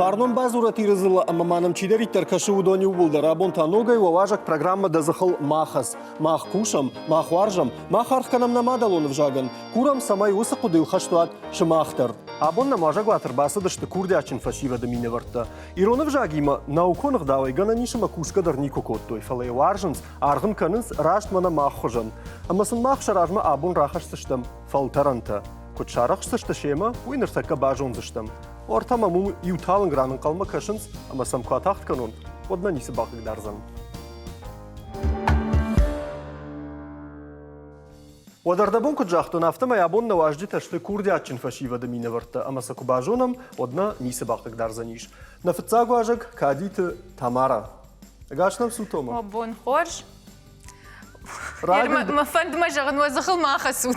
Фарном базура тирызыла амаманым чидериттер кашыудони убулдар. Абонтаногай ваважак программа дазахыл махас. Мах кушам, мах варжам, мах архканам намадалон вжаган. Курам самай усы кудыл хаштуат шымахтар. Абонна мажак ватыр басы дышты курдячин фашива да мине варта. Ироны вжагима науконах давай гана нишыма кушкадар нико коттой. Фалай варжанс, аргын канынс раштмана мах хожан. Амасын мах шаражма абон рахашсыштам фалтаранта. Кот шарахсышты шема, уйнырсакка бажонзыштам. Ортама му юталын гранын қалма кашынс, ама самқа тахт канон, одна нисы бақыг дарзан. Одардабон кот жахтон автама ябон на важди ташты курдячин фашива да мине варта, ама саку бажонам одна нисы бақыг дарзаниш. На фыцагу ажак кадиты Тамара. Гашнам сутома. Обон хорш. ما فند ما جغن وزخل ما خسود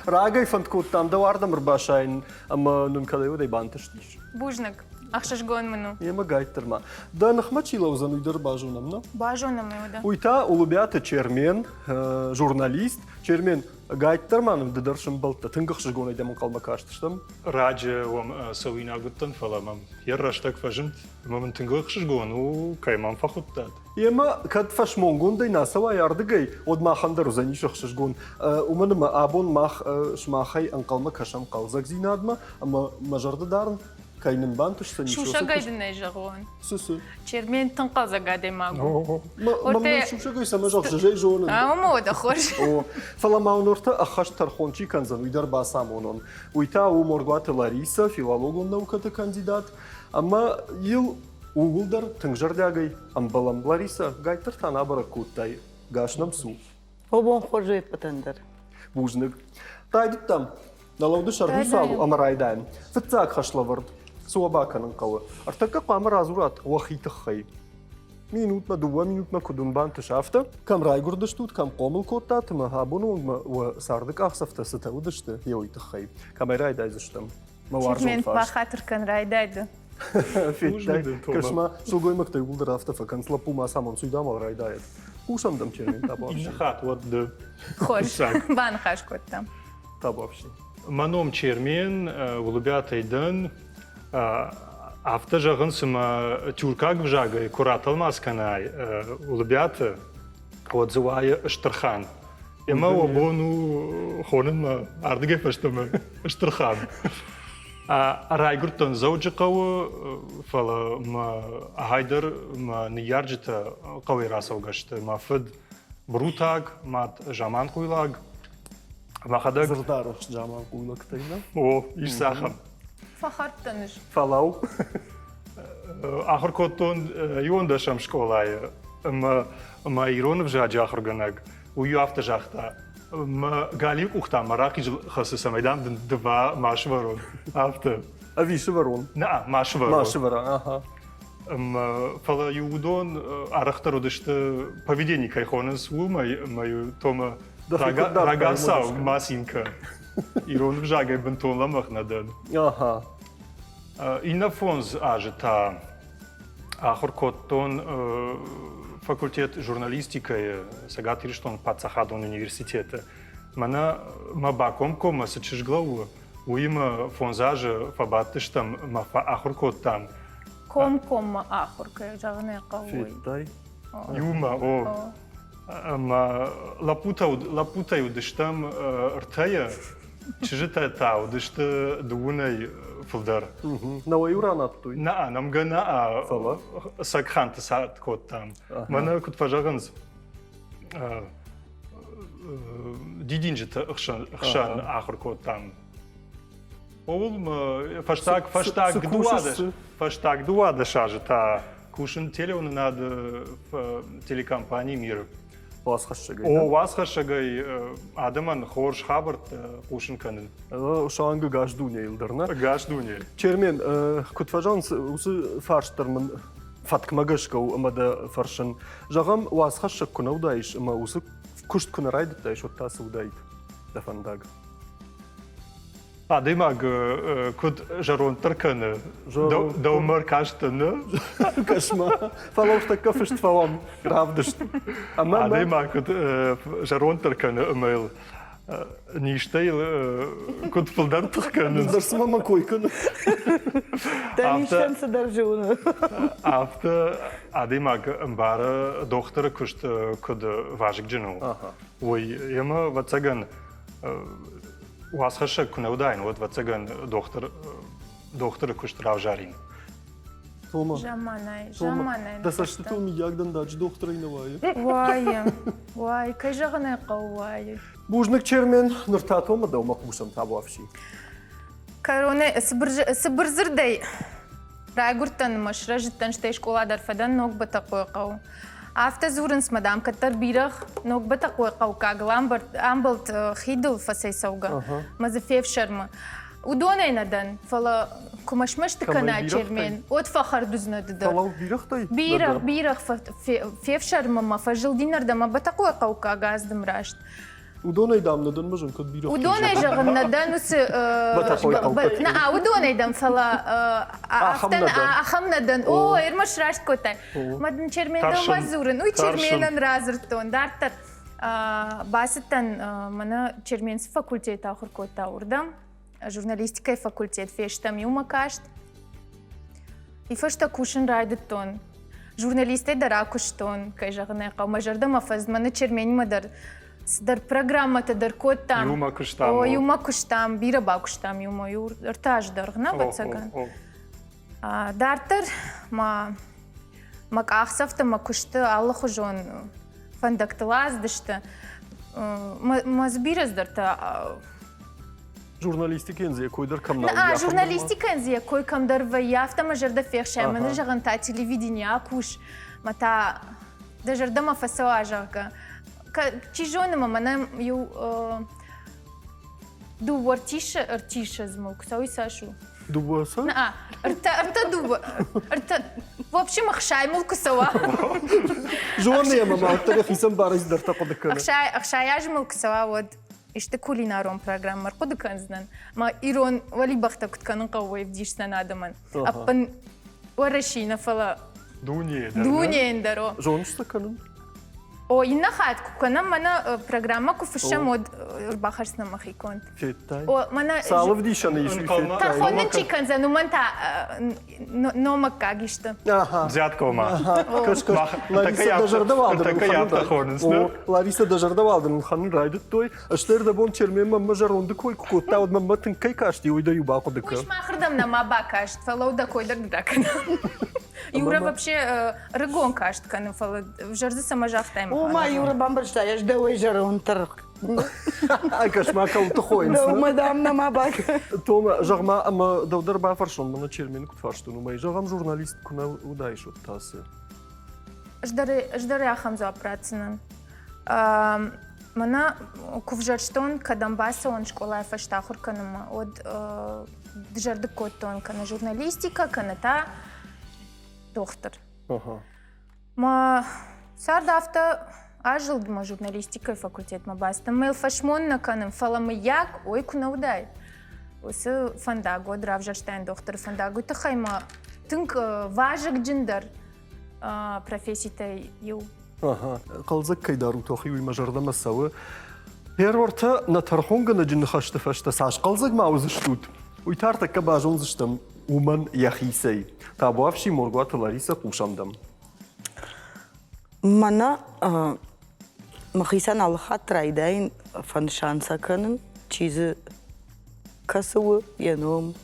راجع فند كوت تام دواردا مرباشين أما ننكليو دي بانتشتيش بوجنك أخشش جون منو يما جايت ترما ده نخمتشي لو زانو يدر باجونام نا باجونام يودا ويتا улыбята чермен журналист чермен гайт тырманым дыдыршым былты тынгықшы гонай демон қалма каштыштым راجع وم سوينا قطن فلا مم يرشتك فجمت مم تنقخش جون وكيمان فخدت يما كد فش مونغون دي ناسوا ياردغي ود ما خندر زني شخشش جون ومن ما ابون ماخ شماخي انقلما كشم قوزك زينادما اما مجرد دارن كاينن بانتش سني شو شغايدن نجغون سو تشيرمين تنقذ قاعد ماغو ما شو شغاي سما جوخ جاي جون مودا خوش فلا ما نورتا اخش ترخونчи канзан уйдар басамонон уйта у моргвата Лариса филологон науката кандидат ама ил угулдар тыңжардагай амбалам Лариса гайтыр тана баракуттай гашнам су обон хожой патандар бужнык тайдыттам налауды шаргу салу амарайдайм фыцак хашлавырд суабаканын калы артакка камар азурат вахитахай минутма дуа минутма кудун банты шафта кам райгурдыштут кам комыл коттатыма абонунгма ва сардык ахсафта сытаудышты йойтахай камерайдай зыштам мен пахатыр кан райдайды Кашма шулгоймак той булдар автофа канцлапу масамон суйдама райдает. Ушамдам чермен табавши. Инхат вот да. Хош. Бан хаш коттам. Табавши. Маном чермен улыбята иден авто жагын сыма тюркак вжагай куратал масканай улыбята отзывая штырхан. Ема обону хонын ардыге фаштама штырхан. Райгуртон зауджикау фала ма хайдер ма ниярджита кауи расаугашты ма фид брутаг мат жаман куйлаг ма хадаг Зырдарыш жаман куйлак тайна. о ишсахам Фахаттаныш. Фалау. ахыр коттон юондашам школай ма иронов жаджи ахырганаг ую авто жахта ما قالي أختها مراكز خصوصا ميدان دفاع مع شبرون عرفت أبي شبرون. نعم مع شبرون. مع شبرون أها. فلا يودون أرخترو دشت поведение кайхонес у мою тома рагасау масинка ирон вжагай бентон ламах надан. Ага. И на фонз ажета ахоркоттон факультет журналистики сега тириштон пацахадон университета. Мана мабаком кома сачиш главу. Уима фонзажа фабаттыштам мафа ахуркоттан. Ком ахурка жагне кавой. Фиттай. Юма о. Ма лапутаю дыштам ртая. Чижита тау дышты дуунай фулдар. Навай уранат туй. Нам гана сакханта саат коттам. Мана кут фажаганс дидинжита хшан ахур коттам. Ол фаштаг дуада шажита кушин телеон над телекомпании мир. Васхашагай. О васхашагай адаман хорш хабарт кушин канын. Шанга гаждуня илдерна. Гаждуня. Чермен кутфажанс усы фарштармын фаткмагашкау амада фаршын. Жагам васхашак кунаудайш ама усы кушт кунарайдыт дайш оттасы удайт. Дафандаг. Демаг кут жарон тырканы. Даумар каштыны. Кашма. Фалауш кафешт фалам. Правдышт. Демаг кут жарон тырканы ымыл. ништай кот пылдан тыққанын. Дарсыма макойканы. Да ништен содержу. Авто адимаг бара доктора кушт код важик джину. Ой, ема вацаган уасхаша кунаудайн, вот вацаган доктора кушт равжарин. Тома. Жаманай. Да саштытыл ми ягдан дач доктора инавайы. Вай, кай жағынай қауай. Бужнык чермен нұрта тома да ома кушам табу афши. Короне, сыбырзырдай. Райгуртан машра життан штай школадар фадан ног бата қойқау. Афта зурынс мадам каттар бирах ног бата қойқау кагыл амбалт хидл фасай сауга. Мазафев шарма. Удонай надан, фала кумашмаш тыкана чермен. От фахар дузнады да. Фалау бирахтай? Бирах фев шарма ма фажил динарда ма бата қойқау кага аздым рашт. Удонай дам надан мажан код бирах. Удонай жағын надан усы... Удонай дам фала ахам надан. О, ермаш рашт котай. Мадан чермен да мазурын. Уй черменан разыртон. Дартар басыттан мана черменс факультет ахыр кота урдам. Журналистикай факультет фештам юма кашт. И фешта кушын райдыттон. Журналистай дара куштон. Кай жағын айқау. Мажарда мафаз мана чермен мадар. Дар программата дар код там. Юма куштам. О, юма куштам, бира ба куштам, юма ыртаж даргна бацаган. Дартар ма ахсафта ма кушты Аллаху жон фандактылаз дышты. Ма збираз дарта. Журналистика энзия койдар камнал. Журналистика энзия кой камдар ваяфта ма жарда фехшай. Мана жаган та телевидение акуш. Ма та да жарда ма фасала жага. Чижонама мана ю ду артиша змок, сау и Сашу. Дуба са? Арта дуба. В общем, ахшай мулку сава. Жуанная мама, аттаря хисам барыз дарта қодыканы. Ахшай аж мулку сава, вот. Иште кулинарон программар қодыкан знан. Ма ирон вали бахта кутканын қауай вдишсан адаман. Аппан варашина фала. Дуне даро. Жоншта канын? О, инна хат кукана мана программа куфышам од бахарсна махиконт. Феттай. О, мана Салов дишаны ишу феттай. Тархонен чиканза, ну ман та нома кагишта. Взяткома. Лариса дажардавалдын. Лариса дажардавалдын ханын райдыт той. Аштер да бон чермен мамма жаронды кой кукотта од мамма тын кай кашти ойда юба кодыка. Уж махырдам на маба кашт, фалау да койдар дракана. Юра вообще рыгон кашт каны фала. В жарзы сама жахтайм. Ума Юра бамбаршта, я жда ой жарон тарх. Ай кашма калты хойнс. Да мадам на мабак. Тома жагма ама давдар ба фаршон мана чермен кутфаршту нумай жагам журналист куна удайш от тасы. Ждары ахам за операциян. Мана кувжарштон кадамбаса он школа фаштахур канама от жарды коттон кана журналистика кана та доктор. Ма сардафта ажылдыма журналистика факультет ма баста. Мэл фашмон на канам фаламы як ой кунаудай. Осы фандаго дравжарштайн доктор фандаго тахайма тынк важык джиндар професситай ю. Қалзак кайдару тохи уй мажарда масавы. Перворта на тархонга на джин хашта фашта саш қалзак маузыштут. Уй тарта кабажон зыштам уман яхисей. Табуавши моргуата Лариса кушамдам. Мана махисан алхат райдайн фан шанса канын чизы касывы яном.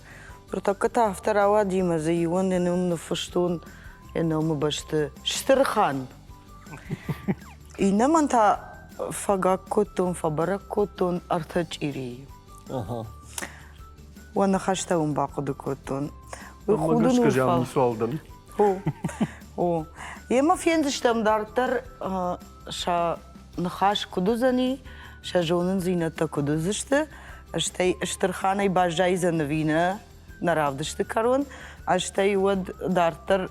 Протаката авторава дима за ион яном на фаштон яном башты штырхан. И наманта фагак котон фабарак котон артач ири. Вана хашта бақуды котон. Магашка жамни суалдан. О, ема фенді штамдарттар ша нахаш кудузани, ша жонын зината кудузышты, аштай штырханай бажай за новина наравдышты карон, аштай уад дарттар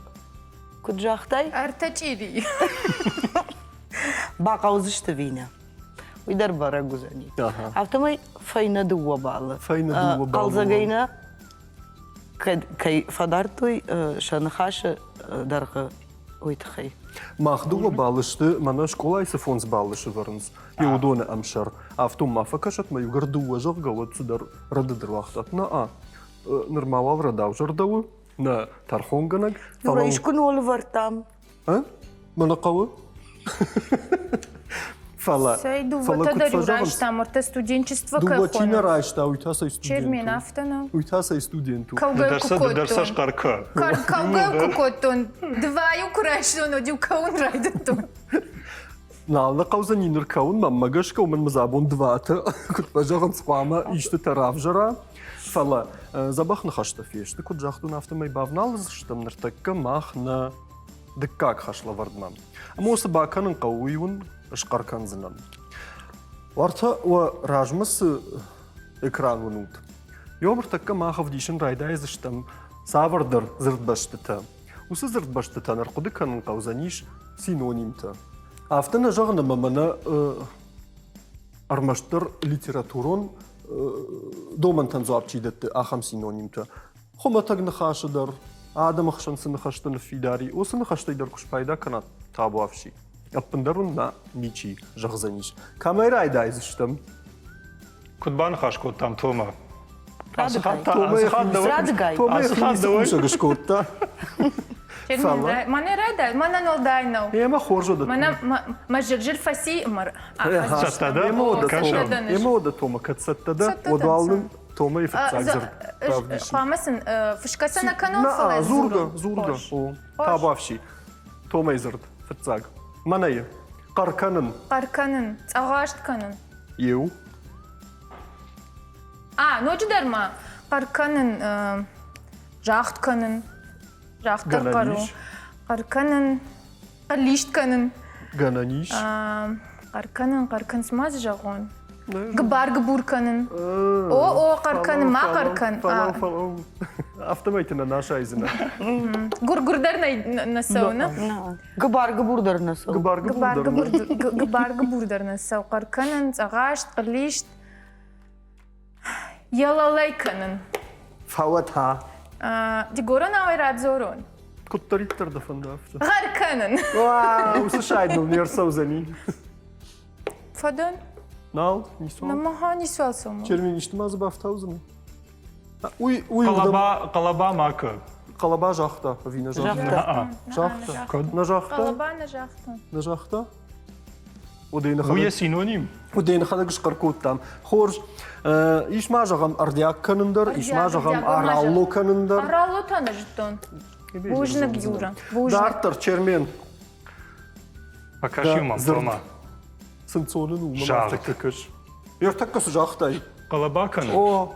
куджахтай? Артачири. Бақаузышты вина. Уйдар бара гузани. Автомай файна дуа бала. Файна дуа бала. Қалзагайна кай фадартой ша нахаша дарга Уйтхай. Махдула балышты, мана школа айсы фонс балышы варынс. Еудоны амшар. Автом мафа кашат маю гордуа жавга вот судар радыдыр вақтатна. Нормалал радау жардауы. На тархонганаг. Юра, ишкун олы вартам. Мана қауы? Фала. Сей дува тадарю раштам, орта студенчество Дува чина кахона. рашта, уйтасай Чермен студенту. автона. Уйтасай студенту. Калгай Дърса кукотон. шкарка. Калгай кукотон. Дваю кураштон, одил каун райдатон. Нална қаузани ныркаун, маммагашка, уман мазабон двата. Кут бажағын сқуама, ишті тарав жара. Фала. Забахна хашта фешті. Кут жақтун автомай бавнал зыштам ныртакка махна дыккак хашла вардмам. Ама осы баканын қауыйын ышқаркан зынан. Варта уа ражмас экран вынут. Йобыртакка махав дишін райдай зыштам савардар зыртбаштыта. Усы зыртбаштыта нарқуды канын қаузаниш синонимта. Автына жағына мамана армаштыр литературон домантан зуап чидетті ахам синонимта. Хоматагны хашыдар, адам ахшансыны хаштыны фидари, осыны хаштайдар кушпайда канат табу афши. Аппындарун на ничи жағзаниш. Камайра айдай зыштам. Кутбан хашкот там Тома. Радыгай. Томай хмисы гышкотта. Чермен, мане райда, мана нол дайнау. Ема хоржода. Ма жиржир фаси мар. Саттада? Ема ода Тома катсаттада, одуалным Тома и фицак зыр. Хамасын, фышкасана канал фалай Зурга. Табу афши. Тома и зырд. Фицак. Манайы. Қарканын. Қарканын, цағаштканын. Еу. Ночдарма. Қарканын, жақтканын. Жақтар қару. Қарканын, қарлиштканын. Гананиш. Қарканын смаз жағон. Гыбаргы бурканын. Қарканын, ма қаркан. Фалау. Автоматина наша айзына. Гургурдар насауна. Гыбаргы бурдар насау. Гыбаргы бурдар насау. Қарканын, цағашт, қарлишт. Ялалайканын. Фауата. Дигорон авайрад зорон. Куттариттар да фандафта. Гарканын. Вау, слушайдыл нерсаузани. Фадан? Нал, не суал. Намаха не суалсам. Чермен иштима забафтаузаны. Уй, Қалаба мака. Қалаба жақта, вина жақта. Жақта. На жақта. Қалаба на жақта. На жақта. Уя синоним. Удейна хадагыш қаркоттам. Хорж, ишма жағам ардиак канындар, ишма жағам аралло канындар. Аралло таны жыттон. Бужны бюра. Дартар, чермен. Покажи мам, Тома. Сынцонын улмам Жақ. артаккакыш. Ертаккасы жақтай. Қалаба канын. О.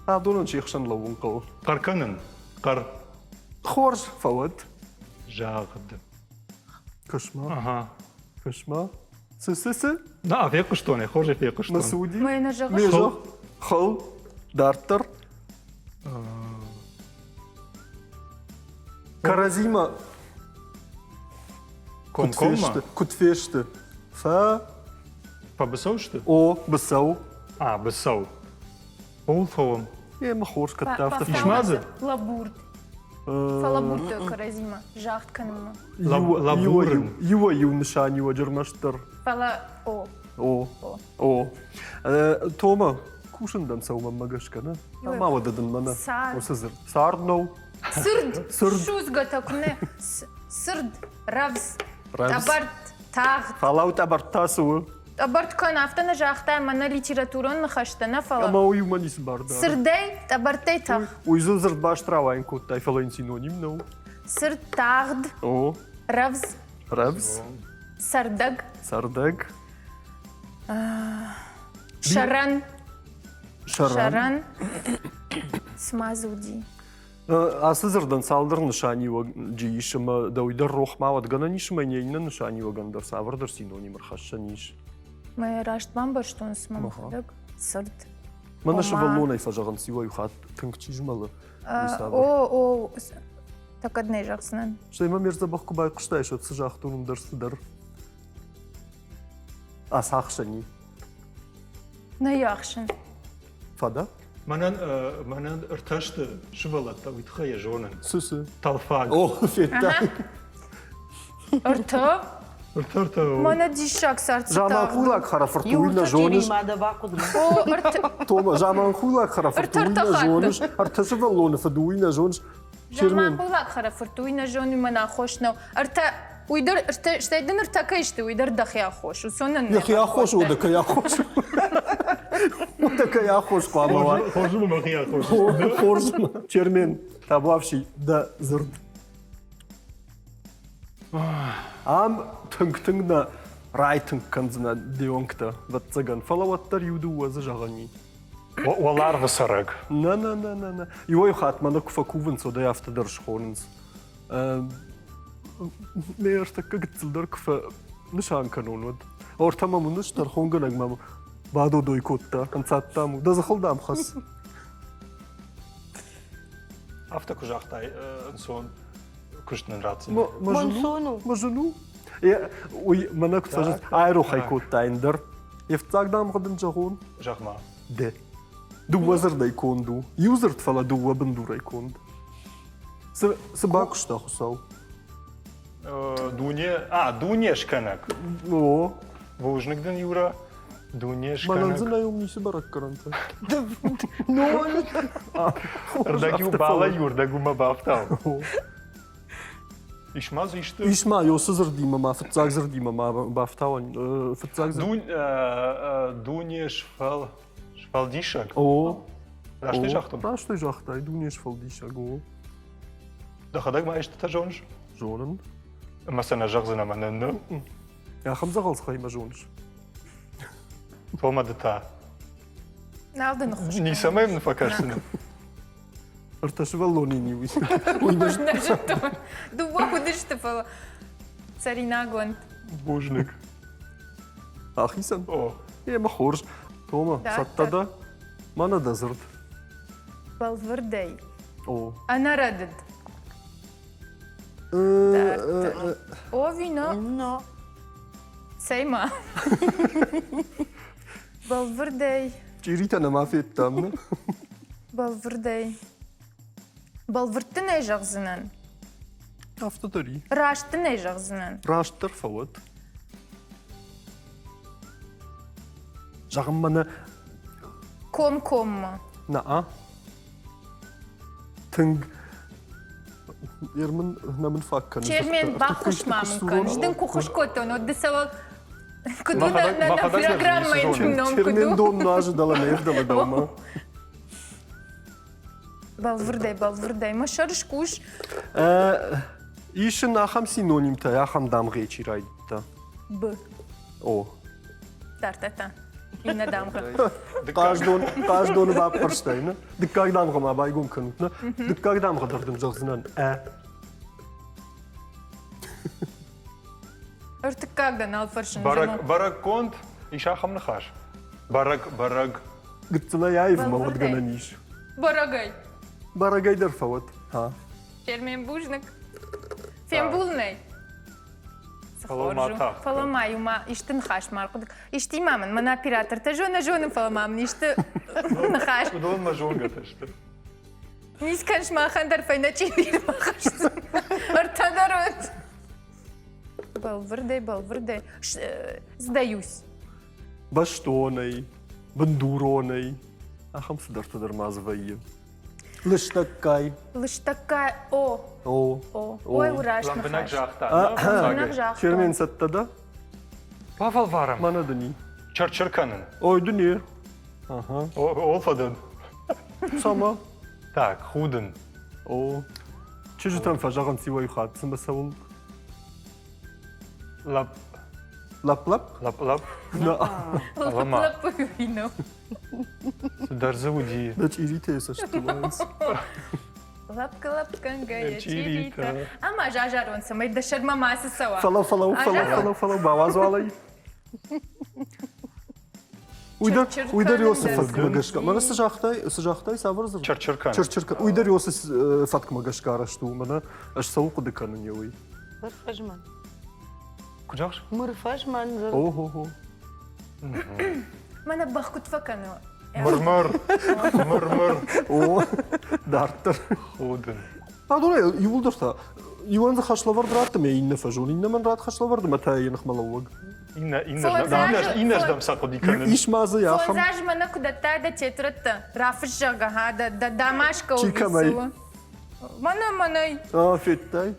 Донын чиқшан лауын қау. Қарканын. Қар. Хорж, фауат. Жағды. Кошма. Ага. Кошма. Сысы. Да, веку что не, хоже веку что. Масуди. Мы на жағы. Межах. Хал. Дартар. Каразима. Комкома? Кутфешті. Фа. Побысау что? О. Бысау. Бысау. Олфовым. Ема хорж каттафта. Ишмазы? Лабурд. Фалабурд каразима. Жақтқанымы. Лабурын. Юа юнышан юа жырмаштыр. Фала О. Тома. Кушындан саумам магашкана. Мала дадын мана. Сар. Осызыр. Сарднау. Сырд. Сырд. Шузга такуне. Сырд. Равз. Равз. Табарт. Тағд. Фалау табартасуы. Табарт кан автана жақтай мана литературон нахаштана фала. Ама уюманис барда. Сырдай, табартай тақ. Уйзыл зырт баштравайн коттай фалайн синоним нау. Сырд тағд. О. Равз. Равз. Сардаг. Сардаг. Шаран. Шаран. Шаран. Смазуди. Асызырдан салдыр нышаниуа жиишыма дауидар рохмават гана нишыма нейна нышаниуа гандар савырдар синонимыр хашша ниш. Мы раштбан барштон смамхдаг. Сырд. Мана шываллонай фажаган сивай ухат тынк чижмалы. Так одной жақсынан. Шайма мерзабақ кубай құштай шот сыжақ тонымдар сыдар. Асақша не? На яқшын. Фада? Манан ارتشت شبلت ويتخيل جونن Süsü. طلفاق О, феттай. Ырты, ارترتو мана дишак Жаман сарцыта. хулак харафыртуйна Юрта жоныш. черимада бақуд. О, ырты, Тома, жаман хулак харафыртуйна Артартахат. жоныш. Артасы валлоны фадуйна жоныш. жаман Чермен. хулак харафыртуйна жони мана хошнау. Ырты, уйдыр, ырты, штайдын ыртака ишти, уйдыр дахя хош. Усонын Яхи я хош, о дека я хош. О дека я хош қамава. خرجوا ما خيا خوش Хоржма. Чермен. Таблавши да зырд. Ам тыңктыңна райтынг канзына деонгта. Ватцаган. Фалаваттар юду уазы жағани. والله بسرق На. Йой хат мана куфакувын сода яфта дършхонынс. Меерста кагцылдар куфа нышан канонуд. Ортама мунуш тархонганаг мама. Бадо дойкотта. Анцаттаму. Да захылдам хас. عرفت كوجاختاي انسون كشتن راتسن Монсону. Мажуну. Ой, мана кутажат. Айро хайкотта индер. Ефтагдам гадын жагон. جاخما Де. Дуа зырда иконду. Юзерт фала дуа бандура иконд. Се бакушта хусал. دوني شكنك О, وجنك يورا دوني манан شكنك знаем не се барак каранта. رداكي بالا يورداكو ما بافتاو ايش ما زيشتو Ишма, йосы зырди мама, фыцак зырди мама, бафтауан, фыцак зырди. دوني شفال ديشك О, راشتي جاختم Да, что жахтай, дунеш фалдиша го. دخدك ما ايش تجونش Жонын. مثلا جغزنا منن Я хамза қалс хайма жоныш. توما دتا Алдын хош. не самым нафакашсың Арташы валлони не уйс. Можно же то. Дуа худышты фала. Царина гон. божник Ахисан. о Ема хорж. Тома, Да, саттада. Мана да зырд. Балвырдей. О. Она радыд. О, вино. Но. Сейма. Балвырдей. Чирита на мафет там, не? Балвырдей. Балвыртты не жағзынан. Автотари. Рашты не жағзынан. Раштар фават. Жағым мана Ком-ком. на. Тынг. Ермін намын факканы. Чермен бахуш мамынкан. Ждын кухуш котон. От десала... Куду Махадак- на махадак программа не сезон. интимном Чермен куду. дон ожидала, не ожидала дома. Балвырдей. Машарыш куш. Ишін ахам синонимта, ахам дам речи райдта. Б. О. Тартата. И на дамга. Каждон бап парштайна. Дик как дамга ма байгон канутна. Дик как дамга дардым жағзынан. Ыртык кагдан алфаршын. барак конт ишахам нахаш барак Гыцына яев ма Балвырдай. ватгана ниш. Барагай. Барагай дерфават. Ха. Чермен бужник. Фембулней. Фаломата. Фаломай, ума, иштин хаш маркудык. Ишти мамын, мана оператор, та жона фаломамын, ишти нахаш. удон мажонга ташты Нисканш махандар файна чирир махашсын. Артадарот. Балвырдей. Сдаюсь. Баштонай. Бандуронай. Ахам сыдарта дармазывайы. Лыштаккай. Лыштака, о. Ой, ураш ламбинак нахаш. жахта Жахта. Чермен саттада. павал варам Мана дани. чарчарканын Ой, дуне. Ага. олфадын Сама. так худын О. Чужу там фажаган сивай хат. Сымба савул. лап Лап-лап. На. Алама. Лапывино. дарзауди Да чирите са штуланс. Лапка-лапканга, Чирита. чирита. Ама жажарон самай да шарма маса сава. Фала. Бавазу алай. Уйдар Йосиф фаткмагашка. Мана сажахтай савырзыр. чарчаркан Чырчырка. Уйдар Йосиф фаткмагашка рашту. Мана аш сауқы дыканын йой. Мырфажман. кужахш Мырфажман. Ого. Мана бахкут факано. Murmur. Murmur. О, дартыр. Худен. Адорай, юлдырта. Юан за хашлавар драта ме инна фажун. Инна ман рат хашлавар да матай нахмалаваг. Инаш дам сакоди канен. Ишмазы яхам. Фонзаж мана кудата да четрата. Рафшага ха да дамашка Чикамай. увису. Мана. Феттай.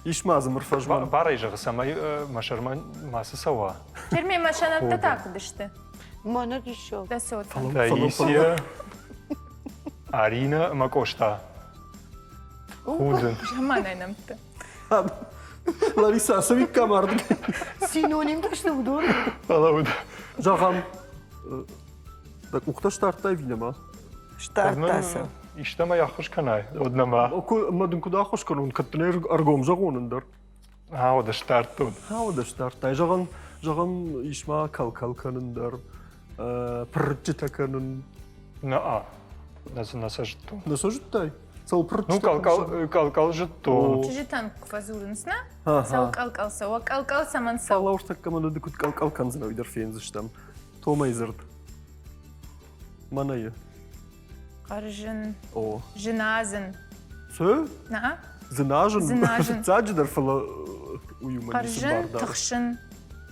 Ишмазы мырфажман. Барай жага самай машарман маса сава. Черме машанатта так дышты. Мана еще. Да сота. Таисия. Арина Макошта. Худен. Жамана намта. Лариса, савик камарды. Синоним да что удон. Алауд. Жағам. Так, ухта штарттай винама. Штартаса. İşte yaxış kanay. Odnama. Мадын куда хош канун, каттынер аргом жағонындар. Ha o da starttu. Хау да штарттай. Жағам ишма калкал канындар. Пырчыта канын. Na. Nasıl жытту? Насо жыттай? Сал пырчыта. Ну kalkal жытту. Чижитан квазурынсна. Ага. Сау калкалса, ва калкал саман сау. Сала ушта камана дыкут калкал канзына уйдар фензыштам. Томай зырт. Манайы. Каржын, О. жиназын. Сö? На? Зынажын. Зынажын. Цаджидар фала уюманisi Каржын, барда. тахшын.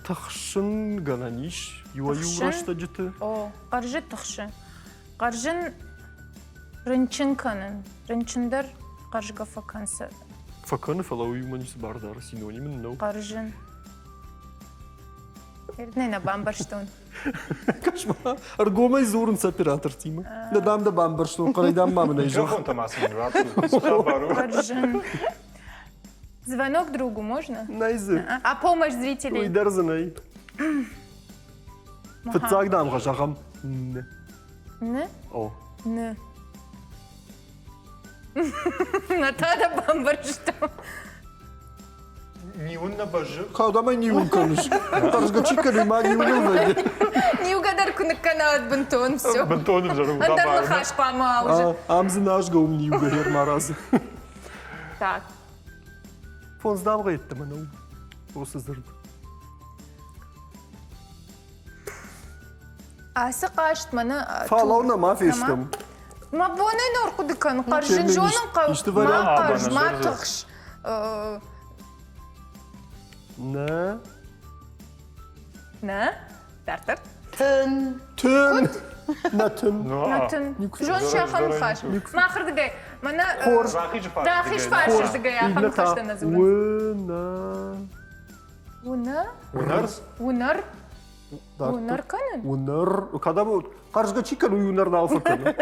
Тахшын гананиш. Юа Тахшын? юрашта жыты. О, каржы тахшы. Каржын рынчын канын. Рынчындар каржыга факанса. Факаны фала уюманisi бардар. Синонимын нау. Каржын. Ерднена бамбарштон. Кашма. Аргомай зурын с оператор тима. Да дам да бамбарштон. Қарайдам мамына и жах. Mikrofon tamasını rahatlı. Каржын. Звонок другу можно? Найзы. А помощь зрителей? Уйдар зынай. Фытсак дамға жағам. Не? О. Не. Натада бамбарштон. Niunna bajı. Қаудамай не унканыш. Таржға чиканы ма не унылвайды. Не угадар канаат бентон, все. Бентоным жару. Андар махаш пама уже. Амзы нашға умни угахер маразы. Так. Фонздамға етті мынау. Осы зырды. Асы қашт мана. Фалауна мафестім. Ма бонай норқудыкан. Қаржын Чермен жонын қау. ишті вариант Ма бар. қарж, ма Бана тұқш. Не? Не? Тартыр? Тын. Тün. На тün. Натын. Жон шахан қаш. Ма қырдыгай. Мана. Хор. Дахиш фаршырдыгай. Ахам қашта назывын. Уна. Уна? Унарс. Унар? Унар канын? Унар. Когда бы қаржға чикан уюнар на алфа каны.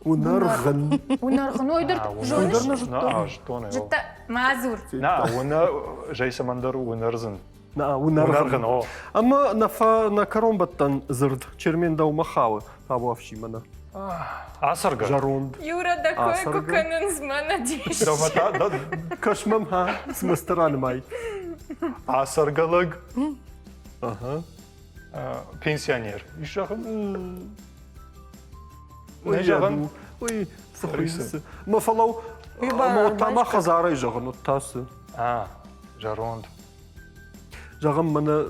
Унарғын. Унарғын ойдыр. Жоныш? Na жтоны. Жытта. Мазур. Na уна жайсамандар унарзын. На Унарғын унарғын. о. Ама на каромбаттан зырд. Чермен дау махавы. Табу авшимана. Асарга. Жаронд. Юра да кой Асарга. куканын змана диш. Давата да Кашмам ха. Смастараны май. асаргалык Ага. пенсионер. İş жақын. Ой, Ne жақын? Ой, сахуйсы. Ма фалау. Ама оттама хазарай жағын оттасы. А, жаронд. Жағам мана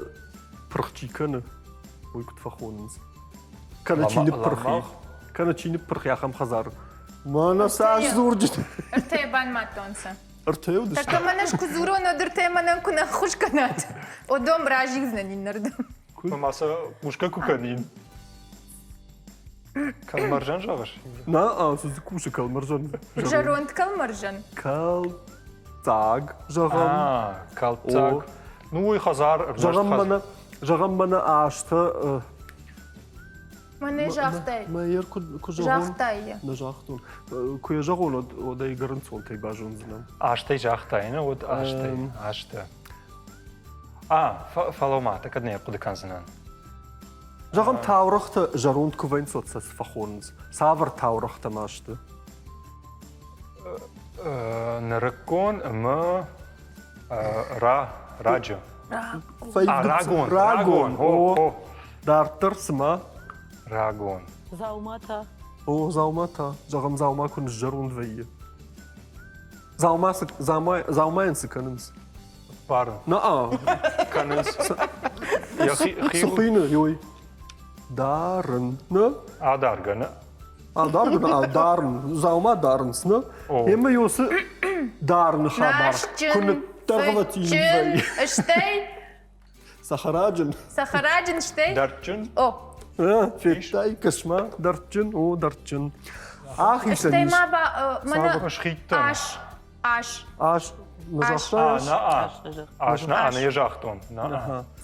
пырхчиканы. Ой, күтфахоныз. Кана чиніп пырхи. ламақ. Кана чиніп пырхи ахам хазар. Мана саш зурджит. Иртей бан матонса. Артеу дышта. Така манаш кузуро нодыртей манан куна хуш канат. Одом ражик знанин нардым. Маса мушка куканин. Kalmarjan жағыш. На, сізді куші калмаржан. Жаронд калмаржан. Кал. Цаг. Жағам. А, калтак. Ну ой хазар. Жағам мана ашты. Мане жахтай. Майер ку Жахтай. На жахтун. Куя жағон одай гаранцон тай бажон знам. Аштай жақтай, ну вот аштай. Ашты. А, фалома, так одне кудыканзынан. Жағам таурахты жаронд кувайн соцсас фахоныз. Савар таурахты машты. Наракон, раджо. Рагон. Рагон. О, Дартыр сыма. рагон. Заумата. О, заумата. Жағам заума күн жаронд вейі. Заумайын сыканыныз. Парын. На, Канынс. Сухыйны, йой. Дарын. Ну? Адарганы. Дарын. Заума дарынсыны. Емі осы дарын хабар. Күні тағыватин бай. Штей. Сахараджын. Сахараджин штей. Дартчын. О. Феттай, кашма, дартчын, о, дартчын. Ах, Штей исәнеш. маба. Мана. Шхиттын. Аш. Аш. Назахташ. На аны ежақтон.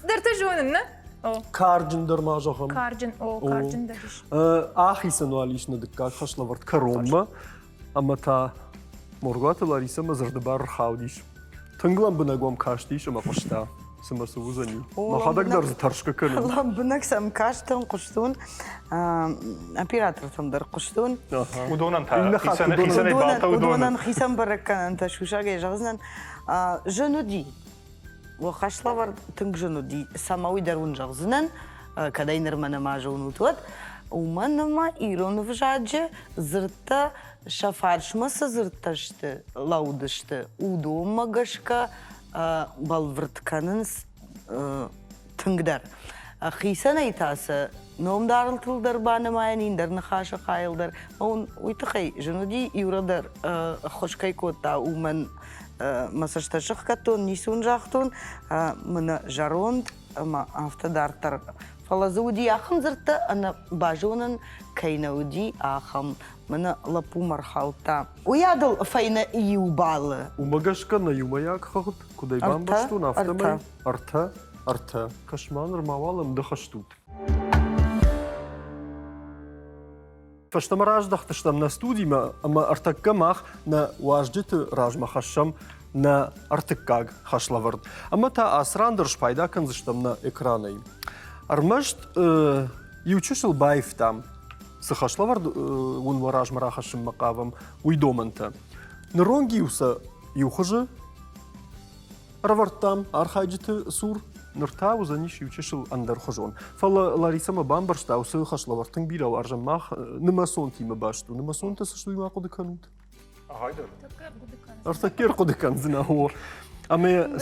Дырты жонын, не? О. Карджындар мажахым. Карджин. О, карджин дырыш. Ах, исәну алишны дыкка, хашлавард каромма. Ама та моргаты Лариса мазырды бар хаудиш. Тыңглам бынагом каштиш, ама қошта. Сымасы узани. Махадагдar таршка көнüm. Allah'ım bınak sam kaçtın kuştun. Оператор tamdır kuştun. Удонан та. Инна хат Хисаны балта Udun'dan удонан. xisam bırakkan anta şuşaga yaşağızdan. Женуди. Вахашла var тынг женуди. Сама уйдарун жағзынан. Когда инермана мажа унутуат. Уманама ирон вжадже зырта шафаршмасы зырташты. Лаудышты. Удома гашка балвыртканын тыңдар. Хисан айтасы, ном дарылтылдар банымайын, индерні қашы қайылдар. Он уйтықай, женуди юрадар қошкай котта, уман масашташық каттон, нисун жақтон, мұны жаронд, автодартар. Фалазуди ахым зырты, ана бажонын кайнауди ахым. Мына лапу мархалта. Уядыл файна иубалы. Умагашка на юмаяк хагут, кудай бамбаштун автомай. Арта. Кашманыр мавалым дыхаштут. Фаштам раждахтыштам на студима, ама артаккамах на уажджиты ражмахашам на артыккаг хашлавард. Ама та асрандыр шпайда канзыштам на экранай. Армашт ючушыл байф там. Сахашлавард он вараж марахашым макавам уйдоманта. Нронги юхажы равартам архайджиты сур ныртау заниш ючешыл андар хожон. Фала Ларисама бамбарштау сахашлавартың бирау аржамах нымасон тима башту. Нымасон та сашлуйма кодыканут. Агайдар. Артакер кодыкан знахо. Аме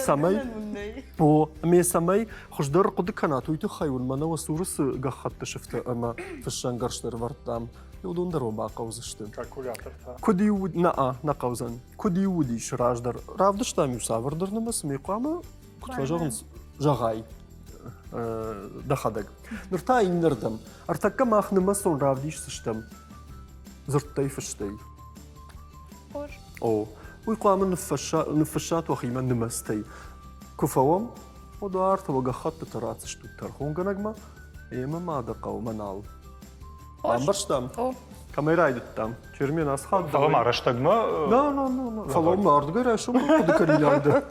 самай хождар кодыканат уйты хайун мана васурысы гахатты шифты ама фишангарштар вартам. Юдундар оба каузышты. Калькулятор та. Куди уд на каузан. Куди уди шраждар. Равдыштам юсавардар намасмы кама кутважагын жағай дахадаг. Нырта иннердам. Артакка махнымы сон равдиш сыштам. Зырттай фыштай. Хош. О, уйқамын нфашат вахима нымастай. Куфавам, ودارت وقخطت تراتش ترخون قنقما إيما ما دقوا منال. Амбарштам. Камера идет там. Чермен асхат. Фалом араштагма. Да. Фалом ардгара шум кудыкарилярда.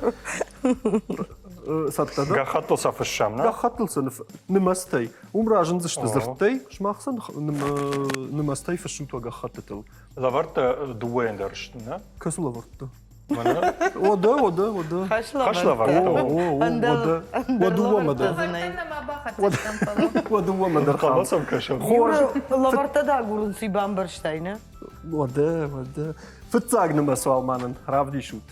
Саттада. Гахаттыл сафышшам, на? Гахаттылсын нымастай. Умражын зышты зырттай. Шмахсан нымастай фашутва гахаттытыл. Лаварта дуэндершт, на? Касу лавартты. Ода. Ода. Ода. Қаласам кашам. Лавартада гурунси бамбарштайна. Ода. Фыцагнымы суалманын равдишут.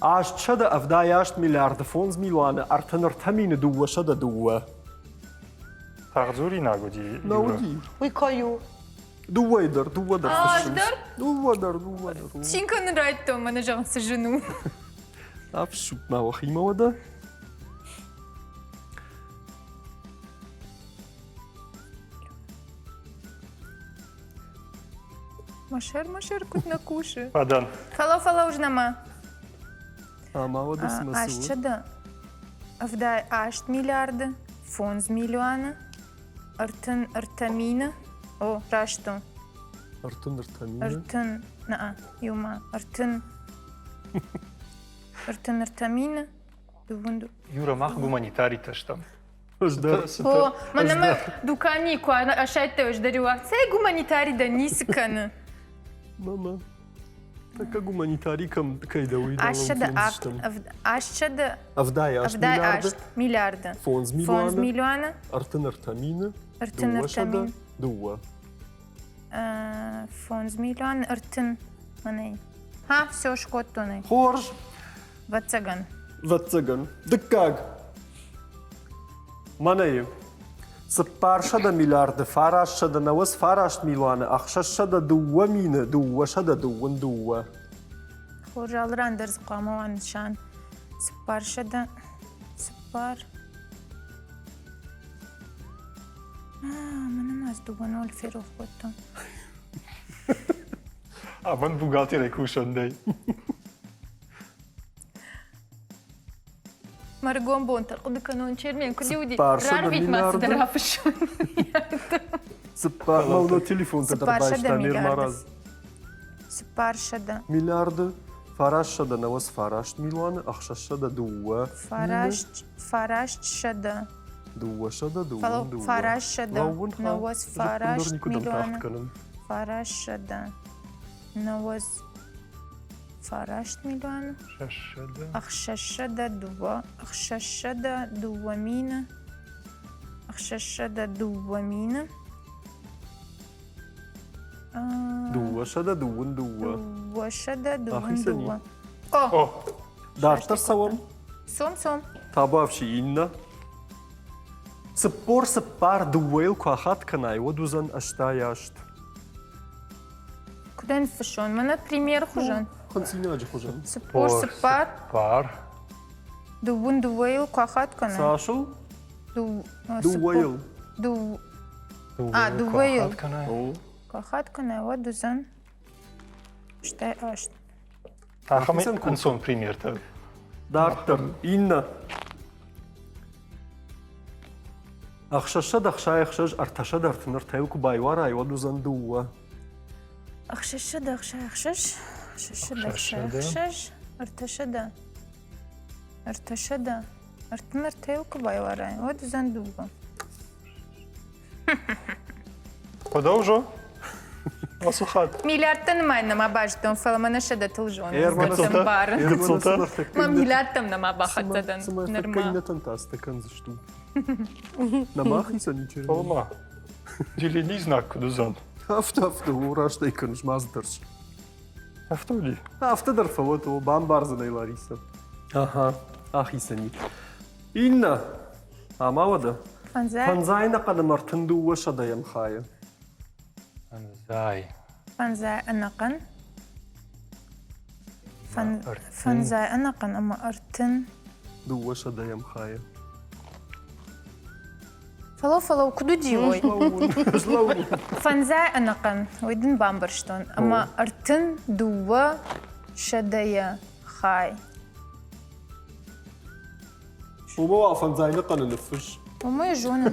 Аш чада авдаяшт миллиарды фонз миллионы артыныр тамины дуа шада дуа. Тағзури нагуди. Науди. Уй каю. Дуайдар. Аждар? Дуайдар. Чинканы райтто, мана жағынсы жыну. Апшут мавахима ода. Машер, кут на куши. Падан. Фала ужнама. Ама ода смысл. Ашчада. Авдай ашт миллиарды. Фонз миллиона. Артамина. О, рашту. Артын тамина. Артын, юма. Артамина. Дувунду. Юра мах гуманитари таштам. Аждар. О, манама дукани куа ашайтте ождарила. Цей гуманитари да нисканы. Мама. Така гуманитарикам кайда уйдала. Ашчада. Авдай ашт миллиарды. Фонз миллиона. Артын тамина. Артамина. Дуа. Фонз миллион, артын. Манай. Ха, все, шкоттоны. Хорж. Ватсаган. Ватсаган. Дыккаг. Манаю. Сыппаршада миллиарды, фарашшада навыз фарашт миллионы, ақшашшада дуа мины, дуашада дуын дуа. Хожалыр андырз қамауан шан. Сыппаршада. Сыппар. Mənəm az duvan ol ferox qoytum. Aman buğaltiyre kuşan dey. Маргон Бонтар, куди канон черменку люди. Сыппаршада Рарвит масы миллиарды. драфышын. Сыппар, мал на телефон Сыппаршада кадр миллиарды. мараз. Сыппаршада. Миллиарды, фарашшада навыз фарашт миллионы, ақшашшада дуа. Фарашшада. Дуашада дуын Фало дуа. фарашшада. Лауын ха. Навоз фарашт Никудам миллионы. тахтканын. Фарашшада. Навоз фарашт миллионы. Şaşadı. Ақшашада дуа. Ақшашада дуамина. Ақшашада дуамина. Дуашада дуын дуа. Дуашада дуан Ахисани. дуа. О, Oh. Дартар саван. сом. Табавши инна. Сыппор сыппар дуэл куахат канай, одузан аштаяшт. Куда фашон? Мана пример хужан. Хансина аджи хужан. Сыппор, сыппар, Par. дуун дуэйл, куахат кана. Сашыл? Сыппор, Дуэл. дуэйл. О. Куахат кана, вот дузан. Штай ашт. Ахаме Ахисан ку. ансон пример та. Дартар инна. Ахшашад ахшаяхшаж арташад артыныр тайуку байвара айвадузан дуа. Ақшашада, ақшаяхшаш. Ақшашада, Ақшашада. ақшаяхшаш. Арташада. Артынар тайлку байварай. Вот дузан дуа. Подовжу. Асухат. Миллиардтан майнама баштон фаламана шада тылжон. Ермана Бар. Гыцылта. Ма миллиардтам нама бахатадан. Сама Норма. факкайна тантастакан зашту. Намахиса ничего. Olma. Dilini znak kuduzan. Авто, ураштай канш маздырш. Автоли. Автодар фавото, бамбарза дай Лариса. Ага, ахисани. Инна. Амавада. Фанзай. Фанзайна қадам артын дуа шадаям хая. Zay. Фанзай анакан. Артын. Фанзай анакан, ама артын. Дуа шадаям хая. Фало, куду дивой. Жлауни. Фанзай анакан, ойдын бамбарштон. Ама артын дуа шадая хай. Убава фанзайна қаны нефыш. Умой жона.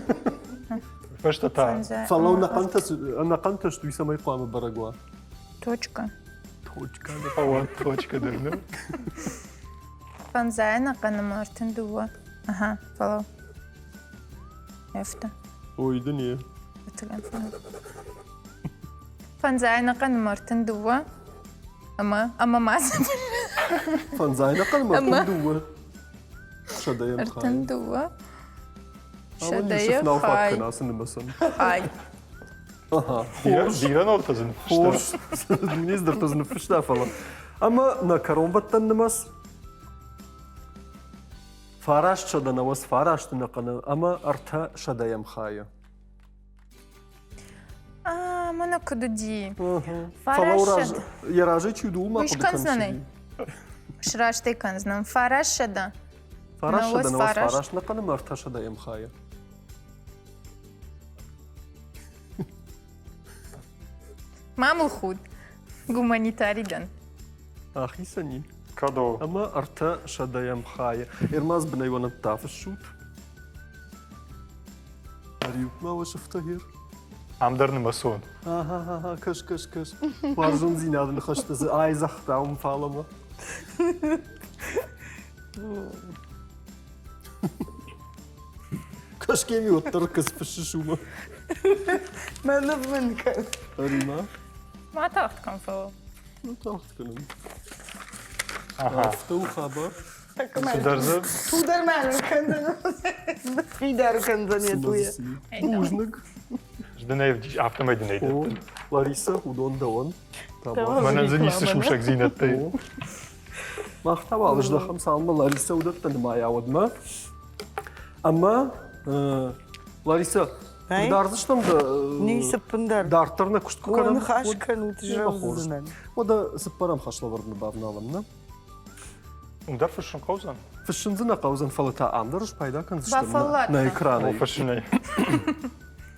Пешта та. Фанзай. Фалау ама нақанташ туй самай қуамы барагуа. Точка. Точка. Ова точка дырны. Фанзай анакан, ама артын дуа. Ага, фало. Ефта. Ойды не. Фанзай анакан, ама артын дуа. Ама маза. Фанзайна қаны Ама. артын дуа. Шадаям Артын хая. дуа. Шадая Шадая хай. хай. Канасынымасын. Хай. Ага. Diran ortasın. Хош. Нездір тұзыны фышта фала. Ама на каромбаттан нымас. Фараш шадана вас фарашты нақаны. Ама арта шадаям хая. Мана куду ди. Фалаураж. Фарашад. Яражи чуду ума Уж канзнаны. Шраштай канзнам. Фарашада. Фараш На вас шадана вас фараш. фараш нақаны арта шадаям хая. Мамыл худ. Гуманитаридан. Ахисани. Kado. Ама арта шадаям хая. Ирмаз бнайвана тафыш шут. Ариук мава шафтагир. Amdarını mason. Ага, кыш. Варжун зинадын хаштазы айзахта умфалама. Кыш кеми оттыр кыз фышы шума. Мен кан. Арима. Ма тахт кан фало. Ну тахт кынım. Aha. Афтау хабар. Sudarzı. Тудар мен кан. Фидер кан занятуя. Нужник. Жденев автомобиль О, neydi? Лариса, удон даон. Табар. Tamam. Bana zanisi şuşak ziynette. О. Мақтап алыждахам салма Лариса удаттан мая одма. Ама Лариса Ай? Дарзыштам да... Нейсі пындар. Дарттарына күшті көкенім. Оны қашқан ұтыжауызынан. Ода сыппарам хашлавырны бавналымны. Ундар фишн қаузан? Фишінзіна қаузан фалыта амдарыш пайда канзыштым Бафалатна. на экраны. О, фишней.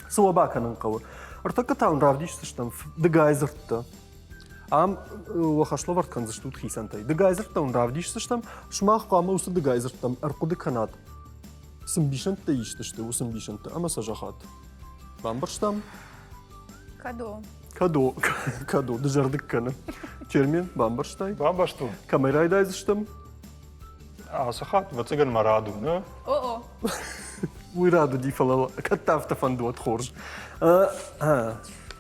Суабаканын қауы. Артака таун равдиштыштам дегайзыртты. Ам вахашлаварт канзыштут хисантай. Дегайзырттан равдиштыштам шмах қамы усы дегайзырттам арқуды канат. Сымбишанты иштышты, усымбишанты, ама сажахат. Бамбарштам. Кадо. Кадо, дыжардык каны. Чермен, бамбарштай. Бабашту. Камерайдайзыштам. Асахат, вациган мараду, не? О-о. Уйраду дифалала, каттафта фандуат хорж.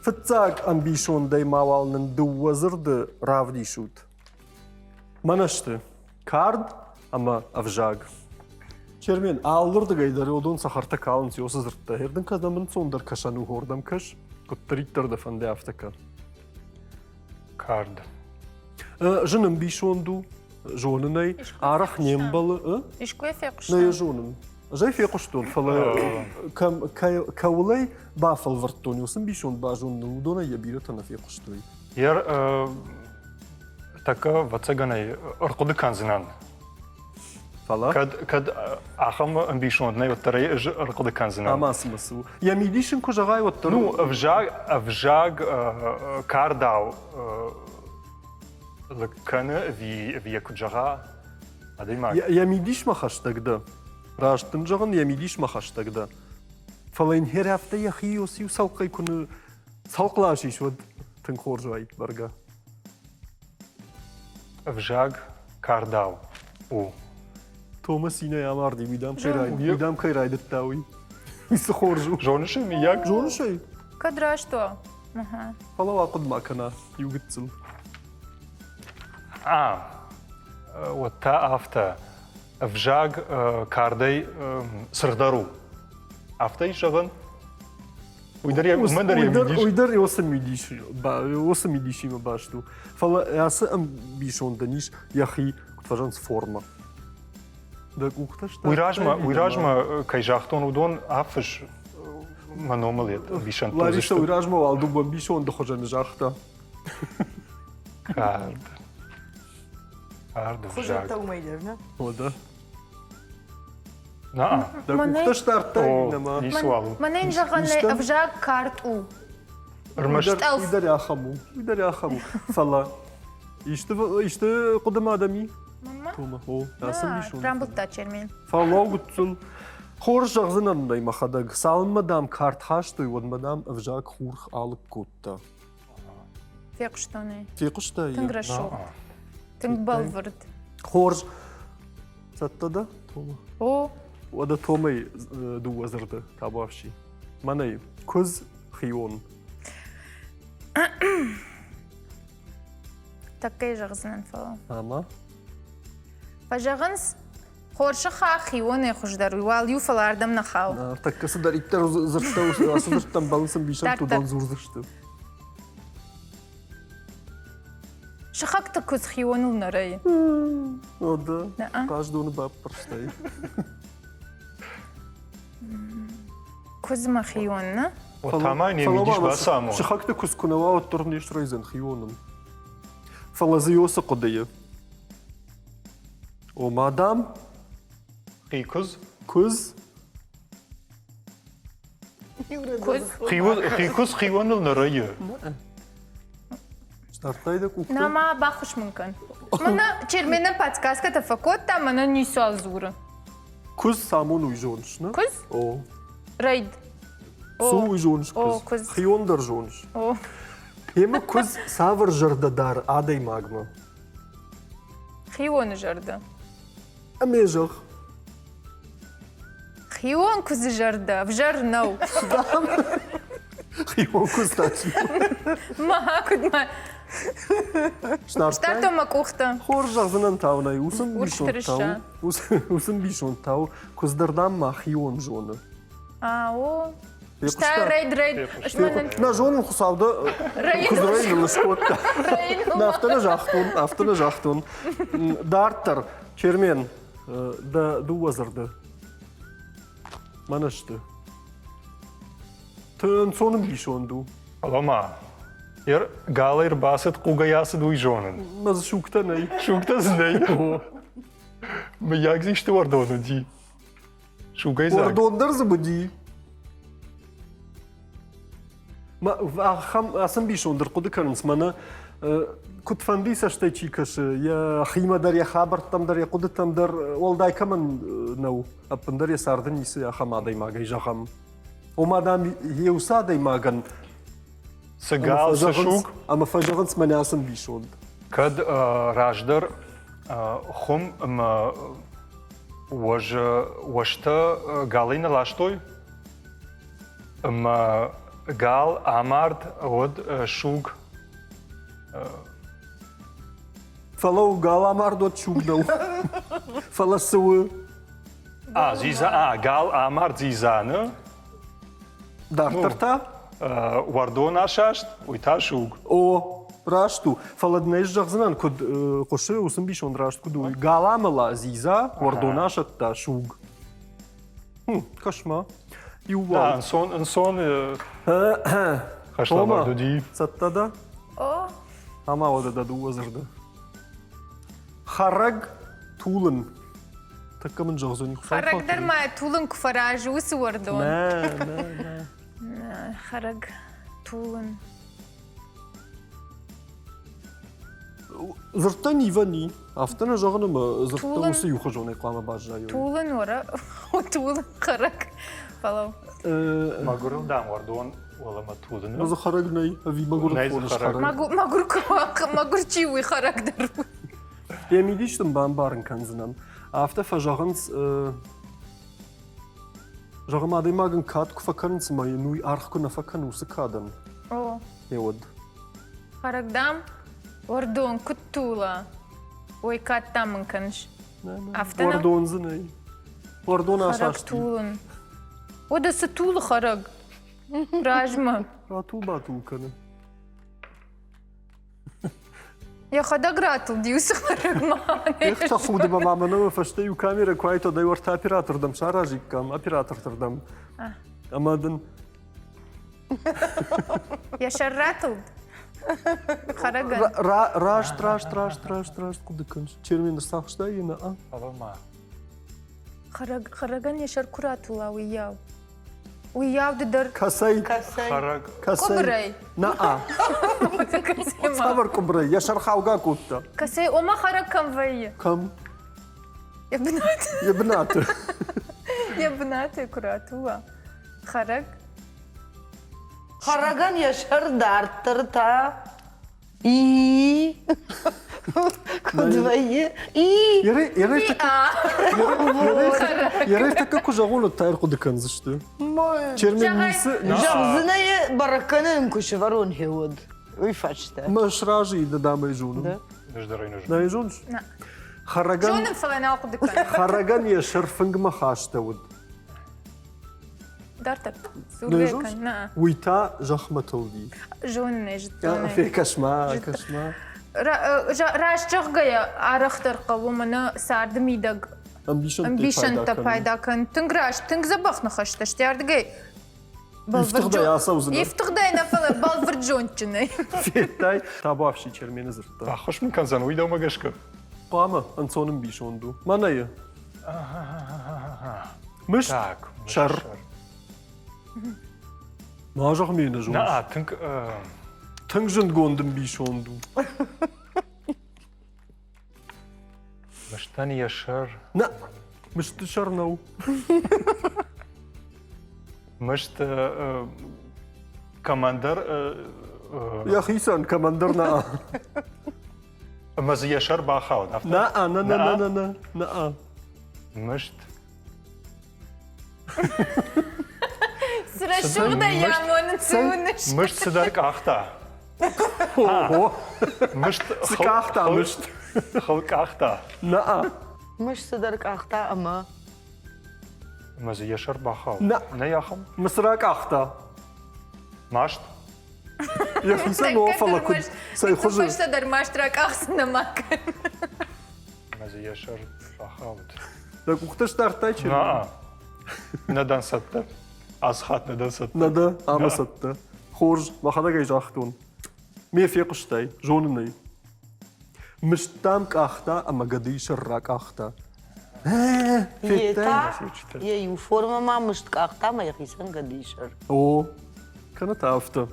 Фыцаг амбишон дай мавалнын дуазырды равдишут. Манашты. Кард, ама авжаг. Чермен, аллырды гайдары одон сахарта калын сиосы зыртта. Херден казамын сондар кашану хордам каш. Коттариттарды фанде афтака. Кард. Жынын бишонду, жонынай, арах нембалы, Ишкуе на фекушта. жонын. Жай фекуштун, фала каулай бафал вартони, усын бишон бажонну, удона ябирата на фекуштуй. Ер така вациганай арқуды канзинан. Фала? Кад ахам амбишон, не ваттарай арқуды канзинан. Ама смысл. Я мидишин кожагай вот Ну, авжаг кардау лакана ви куджага адаймак. Я мидиш махаш тогда. Раштын жагын я мидиш махаш тогда. Фалайн хер хафта я хиосиу салқай күні салқлашиш вот тын хоржай барга. Авжаг кардау. О. Томас ине ямарди видам кайрай даттауи. Мисі хоржу. Жоныши ми як? Жонышай. Кадра что? Ага. Фала вақыд макана югытсыл. Вот та афта. Авжаг кардай сырдару. Афта и жагын. Уйдар я мидиш. Уйдар осы мидиш има башту. Фала ясы амбишон даниш яхи кутважанс форма. Да кухташта. Уйражма кай жахтон удон афыш маномалет бишан Лариса уйражма алду бамбишон да хожан жахта. Кард. Кард авжаг. Құжатта умайдыр, не? Ода. Да кухташта артай О, нама. не суалу. Манен жағанлай авжаг карт у. Уйдар яхаму. Фала. İşte kudum adami. Мама? Тома, о, ясым бишон. Рамбылта чермен. Фала гутсул. Хор жағзынан дай махадаг. Салмадам карт хаштой, вот мадам авжаг хурх алып котта. Фекуштаны. Текушта я. Тынграшо. Тынг балвырд. Хор саттада Тома. О. Ода Томай дуазырды табавши. Манай көз хион. Такай жағзынан фала. Ама. Пажағынс хоршы хақи оны құждар. Уал юфалардам нахау. Так касыдар иттер зыртта зырттан балынсын бишан Тарта. тудан зурзышты. Шахакта көз хиону нарай. Ода. Да. Каждый оны бап парштай. Көз ма хионна? Вот тамай не видишь басаму. Шахакта кускунава от турниш райзен хионом. Фалазиоса кодая. О мадам Хикуз. көз Көз? Хикуз хиваныл нарайы. Стартайда кухта. Нама бахуш мүмкін. Мына чермені подсказка тафакотта, мына нису азуры. Көз самон уйжонш, не? Көз? О. Райд. Су уйжонш О, көз. көз. Хиондар жонш. О. Ема көз савыр жырдадар адай магма. Хионы жарды. Амежах. Хион көзі жарды. Вжар нау. Хион көз тачи. Маға күдма. Штартай. Штартома кухта. Хор жағзынан тауынай. Усын бишон Урштырыша. тау. Усын бишон тау. Көздардан ма хион жоны. А, о. Пекушта. Шта райд. На жонын құсауды күзірейін ұлышқотта. Нафтаны жақтын. Дарттар, чермен, да дуазырды. Манышты. Tön sonun bir şey oldu. Alama. Yer galir basit kugayası duyjonun. Nasıl şukta ne? Şunktas ne? Mı jak işte orada onu di. Şugay zag. Orada ondarız mı di? Ma aham asın bir şey ondur. Kudu karınız bana kutfandi saçta çikaşı ya xima der ya haber tam der ya kudu tam der olday kaman nav. Apın der ya sardın ise ya hamaday magay jaham. O madam yevsaday magan. Сыгал, сышук. Ama fajağınız bana asın bir şey oldu. Kad rajdar хум вожта галина лаштой gal amart od шуг Falau galamar dot şugdav. Fala sıvı. ziza gal amart zizanı Dartarta. вардон ашашт уйта шуг O raştu. Fala dneş jağzınan kud koşu usın bir şon raşt kudu. Galamala ziza vardonaşat da şug. Kaşma. да Yuval. инсон хашла Тома. вардуди Satta da. О, Ama o da du hazırda. Harag tulun. Takımın jağzını. характер май тулын куфараж ус ордон. Ne. Хараг тулын. Zırtta nivani. Aftana jağını mı? Zırtta Tulun. usı yuxajon eklama bajayı. Тулын ора. Тулын хараг. Палау. магурил дам вардон олама тудын Nasıl harag ney? Avi magur Neyse, konuş harag. harag. Магурчивый характер. Emi diştim ben barın kanzınan. After fajağınız jağım aday magın kat kufakarınız mı? Nuy arxku nafakan usı kadın. О, Yod. харагдам. Ордон куттула. Ой, каттамын канш. Aftana. Ordonzu ney? Ordon Хараг aşaştı. тулын. О, да са тул хараг. Ражма. Ratul batul kanı. Я хада гратул диус хараг мане. Ех тахуды мамамını faştayı kamera koyto da yorta operatordam şarajikam operatortordam. Amadın Я шарратул. Хараган. raş kudu kanış. Çermeni sağışta yine a. алама Хараган я шар куратула уяв. Уяв дар. Kasay. хараг Kasay. Кобрай. Na a. Касема. Savar kubray. Yaşar kavga kutta. Касей ома хараг камвай. Kam. Я бнат. Yebnatı. Я бнат куратула. Хараг. Haragan yaşar dartır ta. İyi. Kudvayı. İyi. Yere taka kucağını tayar kudu kanız işte. Çermenisi Жавзынае бараканын куши ворон хевод. Уй фачта. maşrajı da damay jonu. Да. наждарай нужно Ne jonu? На. Haragan Жонын фалана кудыкан. Haragan yaşar fıngma haşta vud. Дартар. Ne jonu? Сурвекан. На. Uyta jahmatıldi. Жонын Ya ежтоны. fe kaşma. Раш чагая арахтар кавумана сардмидаг. Ambition ta payda kan. Tıngraş, tınг zabakna haşta. Ştiyardgay. İftıqda yasa uzun. İftıqda na fala balvırjonçını. Fetay tabavşi çermeni zırtta. ахош миканзан уйда магашка Qama ansonun bir şondu. Manayı. Mış. так Şar. Majaq meni jonu. на тынк Tıngjın gondum bir şondu. маштан яшар Na. Mıştı şarnav. мышт командар Ya hisan kamandar na. маз яшар бахау Na. мышт Sıra şurada yamanın suyunuş. мышт сыдарк ахта Oho. мышт Sıkahta mışt. халк ахта Na. Мыш сыдарк ахта ama. маз яшар бахау На. на яхам Mısrak ahta. машт Ya hisan o fala kud. Say khuzu. Başta darmaştırak aksına makın. маз яшар бахау Da kuhtaş tartay çermeni. на на дансатта Асхат надасат. Нада амасатта. Хорж махана гайжахтун. Мир фекуштай, жонный. Мыштам кахта, а магади шаррак ахта. Ета, я ю форма мамышт кахта, моя хисан гадишар. О, канат афта.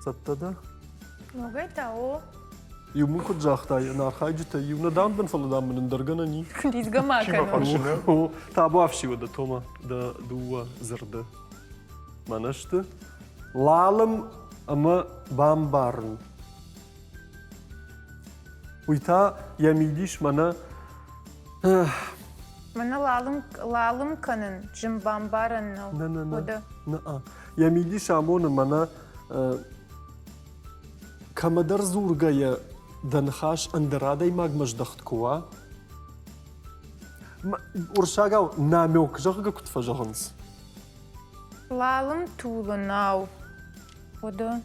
Саттада. Могай тао. Юму куджахта, нархайджита, юмна дамбен фаладамбен дърганани. Дизгамакано. О, табу афшива да тома, да дуа зърда. Манашта. Лалам ама бамбарн. Уйта ямидиш мана... Мана лалым канын, жимбамбаран нау. На. Ямидиш амона мана... Камадар зургая данхаш андрадай магмаждахт куа. Уршагау намек жахга кутфажаханс. Лалым тулы нау. Ода.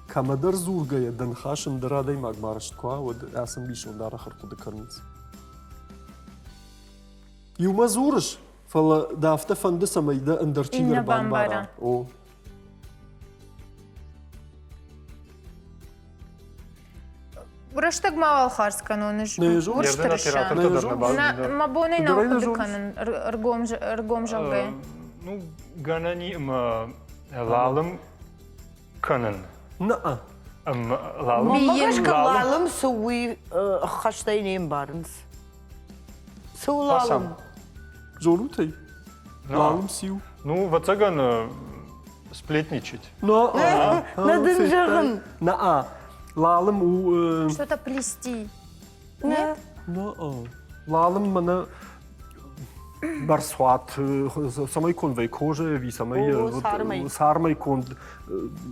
Камадар зургая данхаш андрадай магмарашт куа. Ода асам биш ондара харкуда карниц. Юма зурыш. Фала дафта фанды самайда андарчигар бамбара. О. Ураштаг мавал харскан, он ж Не жу. урштырыша. Мабоной нау кудыканын, ргом жалгай. Ну, ганани лалым канын. На. Лалым. Мамагашка лалым суи хаштайнем барнс. Су лалым. Жолутай. Лалым сил. Ну, вацаган сплетничать. На. Надын жағын. На. Лалым у... Что-то плести. Нет? Лалым мана... Барсуат, самай конвей кожа, ви самай... Сармай кон...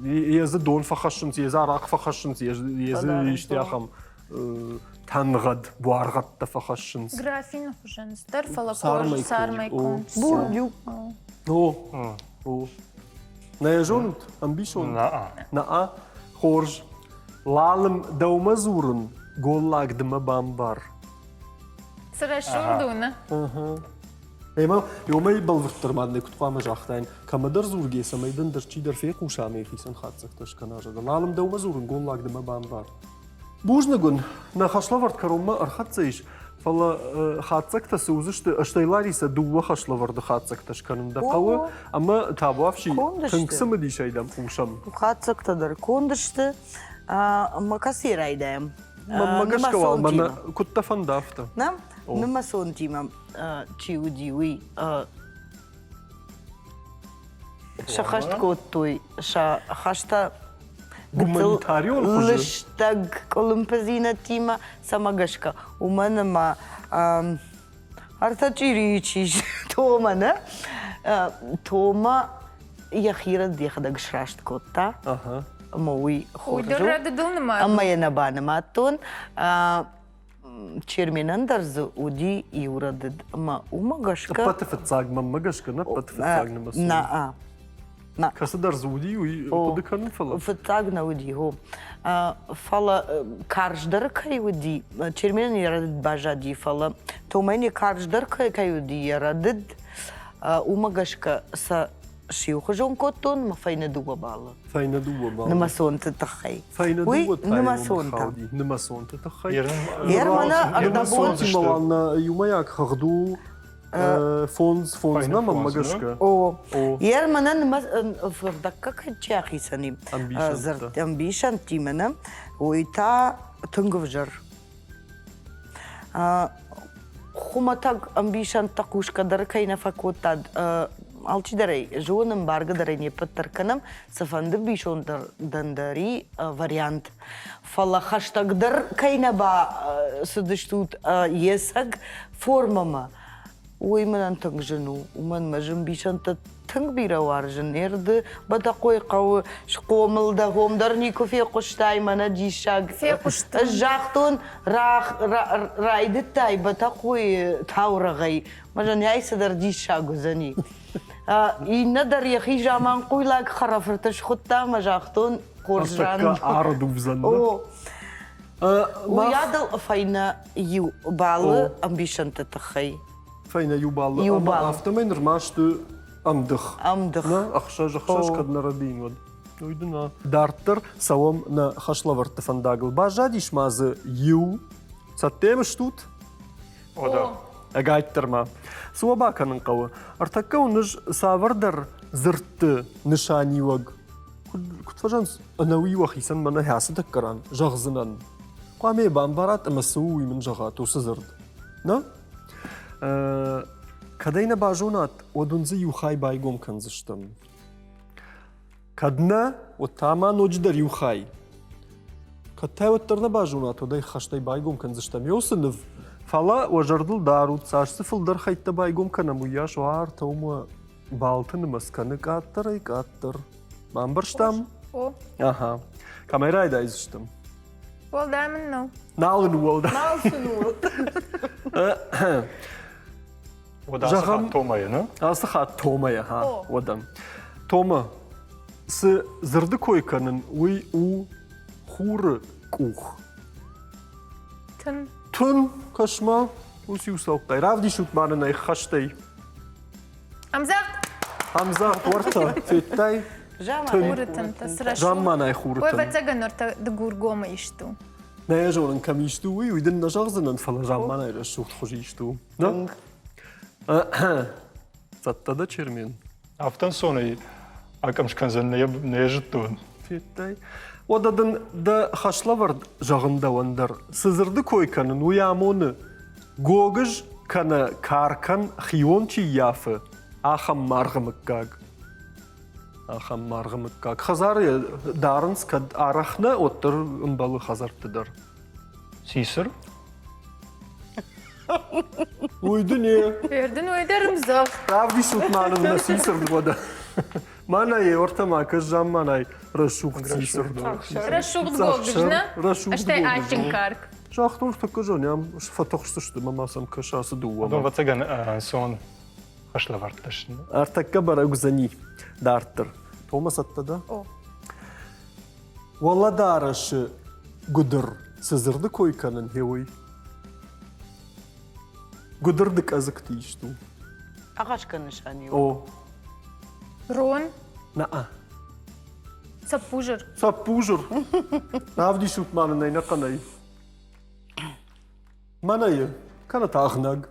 Езі дон фахашынс, езі арақ фахашынс, езі іштяхам... Танғад, буарғатта фахашынс. Графин хужанс. Дар фалакор, сармай кон. Бурдюк. О. Не жонут, амбишон. На. Хорж. Лалым даума зурын, голлаг дыма бамбар. Сырашурдуна. Ема, юмай балвырттырмадны кутқама жақтайн. Камадар зурге самайдан дырчидар фек ушамей хисан хатсық ташканажада. Лалым даума зурын, голлаг дыма бамбар. Бужнагун, на хашлавард карома архатсайш. Фала хатсақта сузышты, аштайлариса дуа хашлаварды хатсақта шканында қауы. Ама табуавши, тыңксымы дейшайдам ушам. Хатсақтадар кондышты. Макасир айдаем. Магашкавал, мана кутта фандафта. Нема сон тимам чиудиуи. Шахашт коттой, шахашта Гуманитарион хуже. Лыштаг колумпазина тима самагашка. У мене ма артачиричиш тома, не? Тома яхира дехдаг шрашт котта. Ага. Мои хоржу. Уйдыррады дылнымар. Амая набаныматтон черменандарзы уди и урадыд. Ама умагашка... Патыфыцаг мамагашка, на патыфыцаг намасу. На. Касадар зуди и подыканын фала. Фыцаг на уди, го. Фала карждар кай уди. Черменан ярадыд бажади фала. Томайни карждар кай уди ярадыд. Умагашка са шиухажон коттон, ма файна дуа бала. Файна дуа бала. Намасонта тахай. Файна дуа тайма намасонта. Намасонта тахай. Ермана ардабон. Малана юмаяк харду фонз на мамагашка. О. Ермана вдакка качахи сани. Амбишан тимена. Ойта тынгывжар. Хуматаг амбишан такушка даркайна факотад. Алчидарай, жоным баргадарай не подтарканам, сафанды бишон дандари вариант. Фала хаштагдар кайнаба судыштут есаг формама. Ой, манан тынг жену, уман мажым бишанта тынг бира варжын. Эрді бата қой қауы шқомылда хомдар не кофе қоштай мана дишаг. Жақтон райды тай бата қой таурағай. Мажан яйсадар дишагу зани. И надар яхи жаман қойлаг харафыртыш құтта мажақтон қоржан. Астакка араду взанна. Уядал файна ю балы амбишанта тахай. فين يوبال يوبال. افتمين رماشت امدخ أمدخ. نا اخشاش قد نردين ود ويدنا دارتر سوم نا خشلورت فنداغل باجاديش ماز يو ساتيم شتوت Oda. اگايتر ما سوا باكا نقوى ارتكو نج سافردر زرت نشاني وق كنت فجانس انوي وخيسن من هاسد كران جغزنن قامي بامبارات مسوي من جغات وسزرد نا كدينا باجونات ودنزي يوخاي بايقوم كنزشتم كدنا وتاما نوجدر يوخاي كتاوترنا باجونات وداي خشتي بايقوم كنزشتم يوسنف فلا وجردل دارو تساشت فلدر خيت بايقوم كنم وياش وار توم بالتن مسكن كاتر كاتر بامبرشتم О, اها كاميرا دايزشتم ол да منو. نالن ولد Oda Жахам- sakat Toma'ya, ne? Асыха Томая, ха, О. одам. Тома, с зырды койканын уй у хуры кух. Тын. Тун кашма уси усалтай. Равди шутманын ай хаштай. Амзақ Хамза торта феттай. Жама. урытын тасырашу. Жамман ай Ой, хурытын. ватсаган орта дгургома ишту. Не жонын камишту уй уйдын нажагзынын фала жамман ай рашухт хожишту. Да? Заттада чермен. Haftan sonu akımşkanzın ne jıttın? Феттай. Одадын да хашлавар жағында вандар. Сызырды койканын уямоны гогыж кана каркан хиончи яфы. Ахам марғымыккаг. Ахам марғымыккаг. Хазар дарынс кад арахна оттыр ымбалы хазарттыдар. Sisir? Uydu ne? Верден ойдарым зақ. Правди шутманын на сисырды вода. Манай ортама кыз жамманай рашук сисырды. Рашуғд гогжна. Рашуғд Аштай гогжна. ачын карк. Шахтур такажон ям фатохстышты мамасам кашасы Oda дуама. vatsagan son haşlavartlaşın. Артакка бара гузани дартыр. Томас аттада. О, Вала дарашы гудыр сызырды койканын хевой. Гудырдык азык тишту. Ағашқа нышан yok. О, рон, наа. сапужыр. Сапужыр. Правди шутманын айна канай. Манайы, кана тағнаг.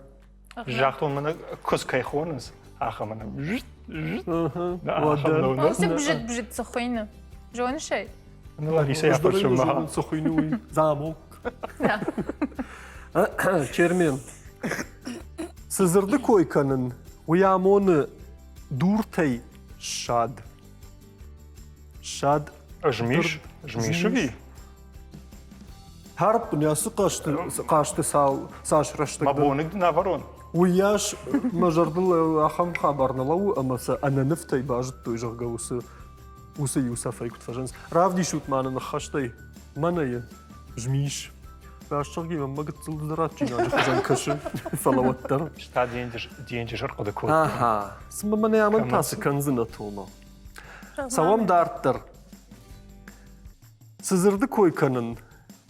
Жақтон мына көз кайхоныз. Ахамына жыт, жыт. Осы бжит сухойны. Жон шай. Лариса япыршым маға. Сухойнуй. Замок. Да. Чермен. Сызырды койканын уямоны дуртай шад. Шад. Жмишеви. Harp dünyası kaçtı saçraştık. Мабоник наворон. Уяш мажардыл ахам хабарналау амаса ананıftay бажыт той жағгаусы усы Юсафай кутфажанс. Равди шутманын хаштай манайы жмиш. Башчылги магыт цылдырат жинажы хажан кашы салаваттар. Шта дейінді жырқоды код. Аха. Смаманы амын тасы канзына толма. Савам дарттар. Сызырды койканын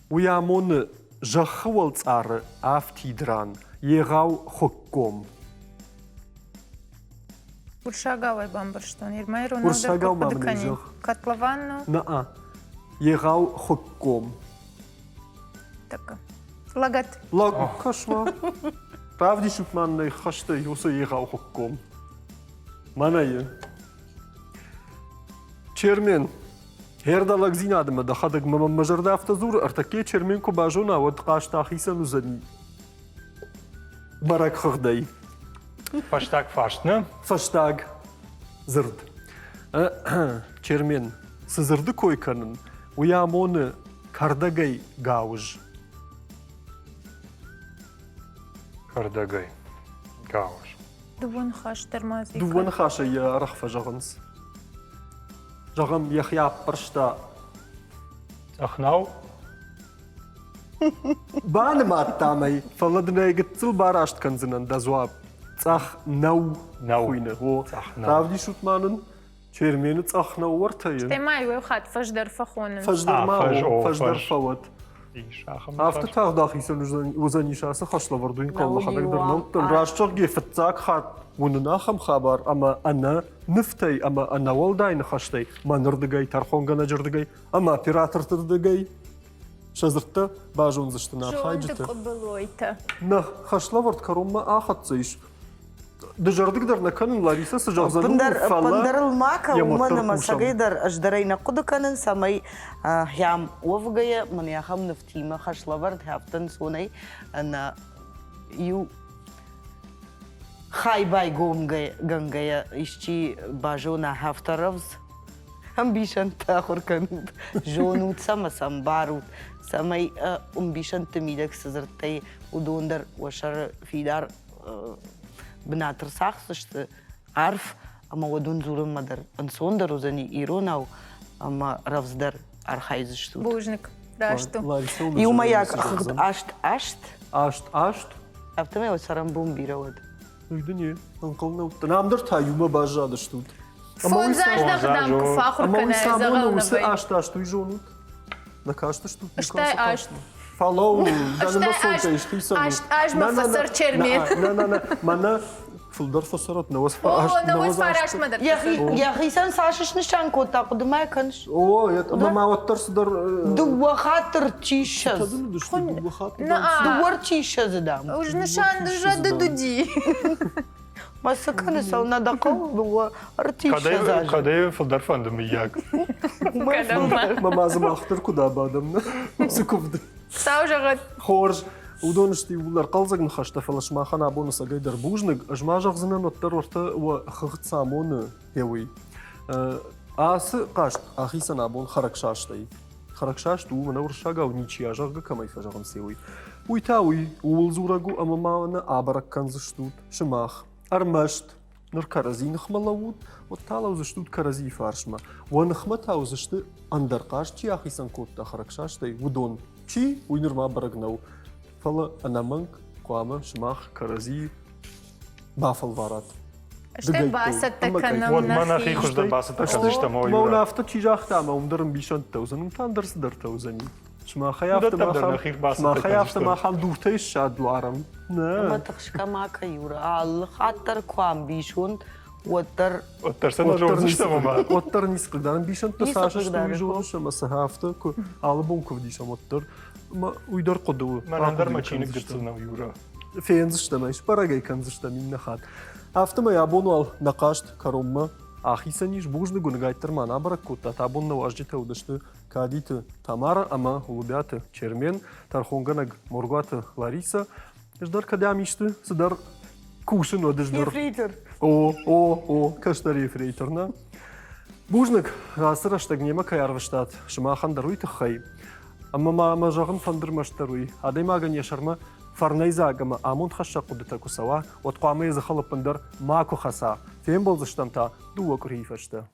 уямоны жақхывал цары афтидран егау хокком. Буршагавай бамбарштон. Ирмай рон Буршагав мамын жақ. Котлованну. Наа. Егау хокком. Така. Лагат. Лаг кашма. Правди шутманнай хаштай осы егау хокком. Манайы. Чермен. Herda lagzinadımı da xadık mıжырда автозур артаке чермен ко бажона вот қашта хисан узани. Барак хыгдай. Фаштак фашт, не? Фаштаг зырд. Чермен сызырды койканын уямоны кардагай гауж. Кардагай. Гауш. Дувон хаш термази. Дуван хаша я рахфа жағынс. Жағым яхя пыршта. Ахнау. Баным аттамай. Фаладына гыцыл барашт канзынан да зуап. Цах нау хуйны. Цах нау. Правди шутманын чермені цах нау вартайы. Темай вой хат фаждар фахонын. Фаждар мау, фаж, о, фаждар фаж. фават. After tag dag is وزن يشاسه خشلا وردوين كل خلق درنوت راشتر جفتزاك خات ونناخم خبر أما أنا نفتي أما أنا والداين خشتي ما نردجي ترخون نجردجي أما بيراتر تردجي شزرته باجون زشتنا جون خايجته تقبلويته نه خشلا ورد كروم ما آخذ زيش دجردك درنا كان لاريسا سجازن بندر الماكا ومن مساقيدر أجدرين قد كان سمي هيام وفقية من يخم نفتيمة خشلا ورد هافتن سوني أن يو خاي باي قوم جنجية إشتي باجونا هافترفز هم بيشن تاخر كان جونوت سما سمباروت سمي بيشن تميلك سزرتي ودوندر وشر في دار بناتر ساخسشت عارف اما ودون زورم مدر انسوندر وزني ايروناو اما رفزدر ارخايزشتو بوجنك راشتو يوم ياك اخذ اشت افتمي وسرم بوم بيرود الدنيا انقلنا نامدر تايوما باجا دشتوت فون زاج دغدام كفاخر كنا زغلنا بي اشت ويجونوت نكاشتشتو اشت فالو دانا بسولتيش خيسن اش مفسر تشرمين لا مانا فلدر فسرت نوس فاش نوس فاراش مدر يا اخي سان ساشش نشان كوتا قد ما كانش ما وترس در دو خاطر تيشز دور تيشز دام وج نشان جد دودي ما سكن سونا دقو دو ارتيشز كده فلدر فندم إياك ما زم اختر كدا بعدم سكوفد ساو جغد خورج ودونشتي ولر قلزق نخشت فلش ما خنا بونس اجيدر بوجنق اجما جغزنا نطر ورت وخخت سامون يوي اس قاشت اخي سنابون خركشاشتي خركشاشتو من ورشاغا ونيتشيا جغ كما يفجغم سيوي ويتاوي ولزورغو اما ما ابرك كنزشتوت شماخ ارمشت نركرزي نخملوود وتالو زشتوت كرزي فارشما ونخمتاو زشت اندر قاشتي اخي سنكوت خركشاشتي ودون شي وينر ما برغنو فلا أنا منك قامة شماخ كرزي بافل وارات اشتي باسط تكنم Вот монахи خوش در باست تکازش تمایی ما ولافت چی جاخته ما ومدرم بیشان توزنم تان درس در توزنی شما خیافت ما خیافت ما خام دورتیش شاد العرم ما نه تخش كما كيورا الخاطر كوام بيشون وتر Tersen روزش تمام وتر نیست قدرم بیشان تساشش تویجونش ما سهافته که آلبوم کودیشم وتر ما ويدر قدوه من اندر ما چینک دتنا یورا فينزش دماش براجي كنزش دمين نخات افتما يابونو نقاشت كروما اخي سنيش بوجن гунгайтер мана баракута табунна важжите удашты кадите Тамара ама улубяты Чермен тархунганаг Мургата Лариса ждар кадамишты сдар кушин одеждар Ефрейтор. о каштар ефрейторна бужнак расыраштаг нема каярвыштат шымахан даруйты хай أما ما جاغن فندر مشتروي هذا ما جن يشرما فرنيزا جما آمون خشة قدتك سوا وتقامي زخلب بندر ماكو خسا فين بولزشتمتا دو كرهي فشتا